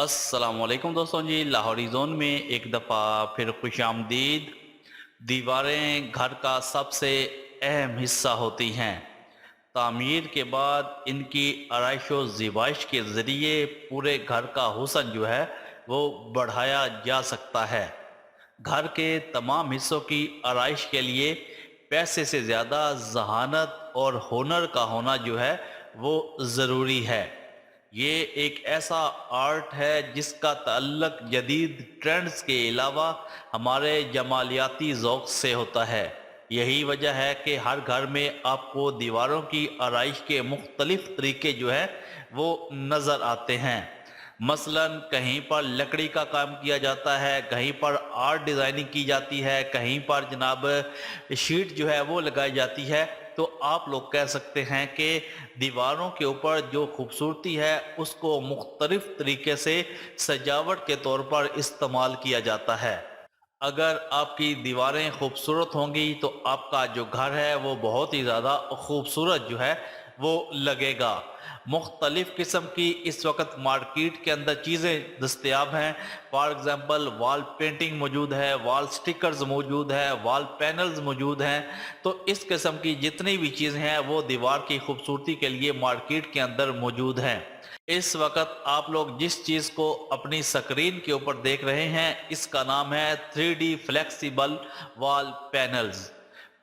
अस्सलाम वालेकुम दोस्तों जी। लाहौरी जोन में एक दफ़ा फिर खुश आमदीद। दीवारें घर का सबसे अहम हिस्सा होती हैं। तामीर के बाद इनकी आराइश व ज़िबाइश के ज़रिए पूरे घर का हुस्न जो है वो बढ़ाया जा सकता है। घर के तमाम हिस्सों की आराइश के लिए पैसे से ज़्यादा ज़हानत और हुनर का होना जो है वो ज़रूरी है। ये एक ऐसा आर्ट है जिसका ताल्लुक जदीद ट्रेंड्स के अलावा हमारे जमालियाती ज़ौक़ से होता है। यही वजह है कि हर घर में आपको दीवारों की आराइश के मुख्तलिफ तरीके जो है वो नज़र आते हैं। मसलन कहीं पर लकड़ी का काम किया जाता है, कहीं पर आर्ट डिज़ाइनिंग की जाती है, कहीं पर जनाब शीट जो है वो लगाई जाती है। तो आप लोग कह सकते हैं कि दीवारों के ऊपर जो खूबसूरती है उसको मुख्तलिफ तरीके से सजावट के तौर पर इस्तेमाल किया जाता है। अगर आपकी दीवारें खूबसूरत होंगी तो आपका जो घर है वो बहुत ही ज़्यादा खूबसूरत जो है वो लगेगा। मुख्तलिफ़ किस्म की इस वक्त मार्केट के अंदर चीज़ें दस्तयाब हैं। फॉर एग्ज़ाम्पल वॉल पेंटिंग मौजूद है, वॉल स्टिकर्स मौजूद है, वॉल पैनल्स मौजूद हैं। तो इस किस्म की जितनी भी चीज़ें हैं वो दीवार की खूबसूरती के लिए मार्केट के अंदर मौजूद हैं। इस वक्त आप लोग जिस चीज़ को अपनी स्क्रीन के ऊपर देख रहे हैं इसका नाम है 3D flexible wall panels.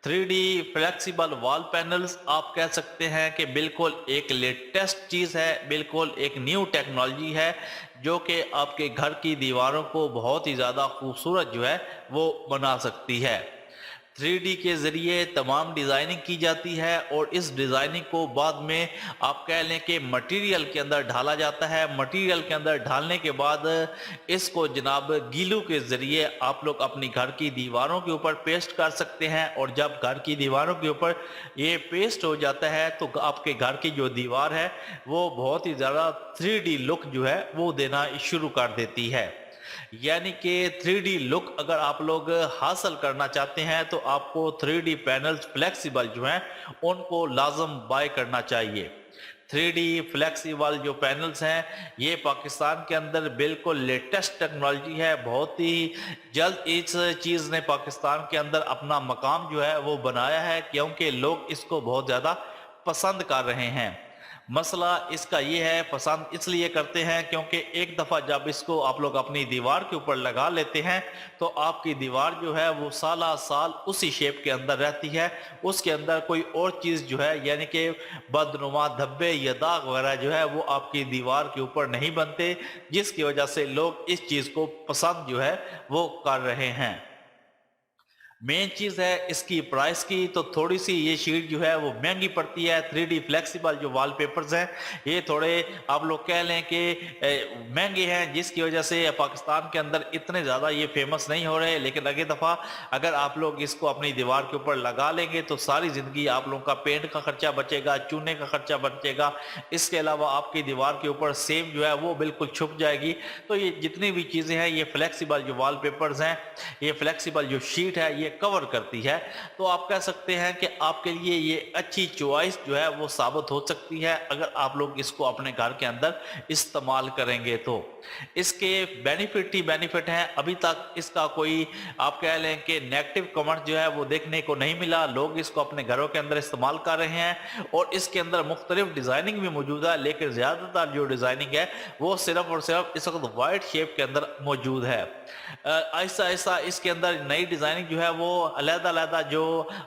3D flexible wall panels आप कह सकते हैं कि बिल्कुल एक लेटेस्ट चीज़ है, बिल्कुल एक न्यू टेक्नोलॉजी है जो कि आपके घर की दीवारों को बहुत ही ज़्यादा खूबसूरत जो है वो बना सकती है। 3D के ज़रिए तमाम डिज़ाइनिंग की जाती है और इस डिज़ाइनिंग को बाद में आप कह लें कि मटेरियल के अंदर ढाला जाता है। मटेरियल के अंदर ढालने के बाद इसको जनाब गीलू के ज़रिए आप लोग अपनी घर की दीवारों के ऊपर पेस्ट कर सकते हैं और जब घर की दीवारों के ऊपर ये पेस्ट हो जाता है तो आपके घर की जो दीवार है वो बहुत ही ज़्यादा 3D लुक जो है वो देना शुरू कर देती है। यानी कि 3D लुक अगर आप लोग हासिल करना चाहते हैं तो आपको 3D पैनल्स फ्लेक्सिबल जो हैं उनको लाजम बाय करना चाहिए। 3D फ्लेक्सिबल जो पैनल्स हैं ये पाकिस्तान के अंदर बिल्कुल लेटेस्ट टेक्नोलॉजी है। बहुत ही जल्द इस चीज़ ने पाकिस्तान के अंदर अपना मकाम जो है वो बनाया है क्योंकि लोग इसको बहुत ज़्यादा पसंद कर रहे हैं। मसला इसका ये है, पसंद इसलिए करते हैं क्योंकि एक दफ़ा जब इसको आप लोग अपनी दीवार के ऊपर लगा लेते हैं तो आपकी दीवार जो है वो साला साल उसी शेप के अंदर रहती है। उसके अंदर कोई और चीज़ जो है यानी कि बदनुमा धब्बे या दाग वगैरह जो है वो आपकी दीवार के ऊपर नहीं बनते, जिसकी वजह से लोग इस चीज़ को पसंद जो है वो कर रहे हैं। मेन चीज़ है इसकी प्राइस की, तो थोड़ी सी ये शीट जो है वो महंगी पड़ती है। 3D फ्लेक्सिबल जो वॉलपेपर्स हैं ये थोड़े आप लोग कह लें कि महंगे हैं, जिसकी वजह से पाकिस्तान के अंदर इतने ज़्यादा ये फेमस नहीं हो रहे। लेकिन अगली दफ़ा अगर आप लोग इसको अपनी दीवार के ऊपर लगा लेंगे तो सारी ज़िंदगी आप लोगों का पेंट का खर्चा बचेगा, चूने का खर्चा बचेगा। इसके अलावा आपकी दीवार के ऊपर सेम जो है वो बिल्कुल छुप जाएगी। तो ये जितनी भी चीज़ें हैं ये फ्लेक्सिबल जो वॉलपेपर्स हैं, ये फ्लेक्सिबल जो शीट है ये कवर करती है। तो आप कह सकते हैं कि आपके लिए ये अच्छी चॉइस जो है वो साबित हो सकती है अगर आप लोग इसको अपने घर के अंदर इस्तेमाल करेंगे तो। इसके बेनिफिट ही बेनिफिट हैं। अभी तक इसका कोई आप कह लें कि नेगेटिव कमेंट जो है वो देखने को नहीं मिला। लोग इसको अपने घरों के अंदर इस्तेमाल कर रहे हैं और इसके अंदर मुख्तलिफ डिज़ाइनिंग भी मौजूद है, लेकिन ज़्यादातर जो डिज़ाइनिंग है वो सिर्फ और सिर्फ इस वक्त वाइट शेप के अंदर मौजूद है। ऐसा ऐसा इसके अंदर नई डिज़ाइनिंग जो है वो अलग-अलग जो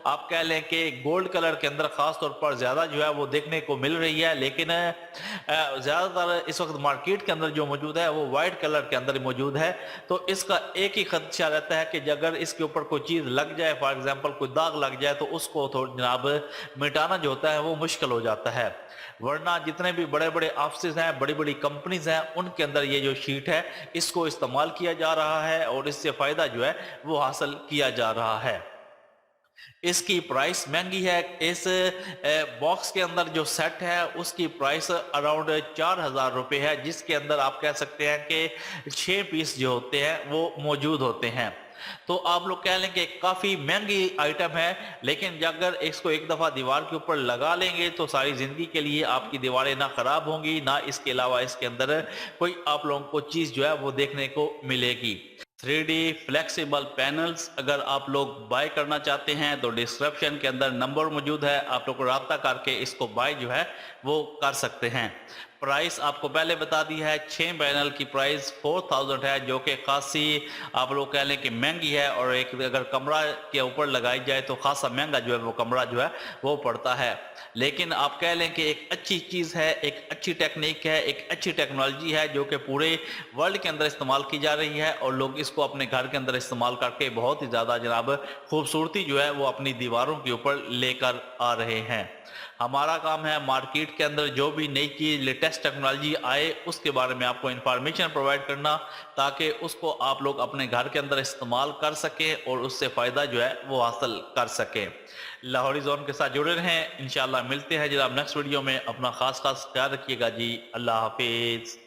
आप कह लें कि गोल्ड कलर के अंदर ख़ास तौर पर ज़्यादा जो है वो देखने को मिल रही है। लेकिन ज़्यादातर इस वक्त मार्केट के अंदर जो मौजूद है वो वाइट कलर के अंदर मौजूद है। तो इसका एक ही खदशा रहता है कि अगर इसके ऊपर कोई चीज़ लग जाए, फॉर एग्जांपल कोई दाग लग जाए, तो उसको थोड़ा जनाब मिटाना जो होता है वो मुश्किल हो जाता है। वरना जितने भी बड़े बड़े ऑफिस हैं, बड़ी बड़ी कंपनीज हैं, उनके अंदर ये जो शीट है इसको इस्तेमाल किया जा रहा है और इससे फ़ायदा जो है वो हासिल किया जा रहा है। इसकी प्राइस महंगी है। इस बॉक्स के अंदर जो सेट है उसकी प्राइस अराउंड 4000 रुपये है, जिसके अंदर आप कह सकते हैं कि 6 पीस जो होते हैं वो मौजूद होते हैं। तो आप लोग कह लें कि काफ़ी महंगी आइटम है, लेकिन अगर इसको एक दफ़ा दीवार के ऊपर लगा लेंगे तो सारी ज़िंदगी के लिए आपकी दीवारें ना ख़राब होंगी, ना इसके अलावा इसके अंदर कोई आप लोगों को चीज़ जो है वो देखने को मिलेगी। 3D फ्लेक्सिबल पैनल्स अगर आप लोग बाय करना चाहते हैं तो डिस्क्रिप्शन के अंदर नंबर मौजूद है, आप लोग को राब्ता करके इसको बाय जो है वो कर सकते हैं। प्राइस आपको पहले बता दी है, 6 पैनल की प्राइस 4000 है, जो कि खासी आप लोग कह लें कि महंगी है, और एक अगर कमरा के ऊपर लगाई जाए तो खासा महंगा जो है वो कमरा जो है वो पड़ता है। लेकिन आप कह लें कि एक अच्छी चीज़ है, एक अच्छी टेक्निक है, एक अच्छी टेक्नोलॉजी है जो कि पूरे वर्ल्ड के अंदर इस्तेमाल की जा रही है, और लोग इसको अपने घर के अंदर इस्तेमाल करके बहुत ही ज़्यादा जनाब खूबसूरती जो है वो अपनी दीवारों के ऊपर लेकर आ रहे हैं। हमारा काम है मार्केट के अंदर जो भी नई चीज़ लेटेस्ट टेक्नोलॉजी आए उसके बारे में आपको इंफॉर्मेशन प्रोवाइड करना, ताकि उसको आप लोग अपने घर के अंदर इस्तेमाल कर सकें और उससे फ़ायदा जो है वो हासिल कर सकें। लाहौरी जोन के साथ जुड़े रहें, इंशाल्लाह मिलते हैं जनाब नेक्स्ट वीडियो में। अपना खास ख्याल रखिएगा जी। अल्लाह हाफिज़।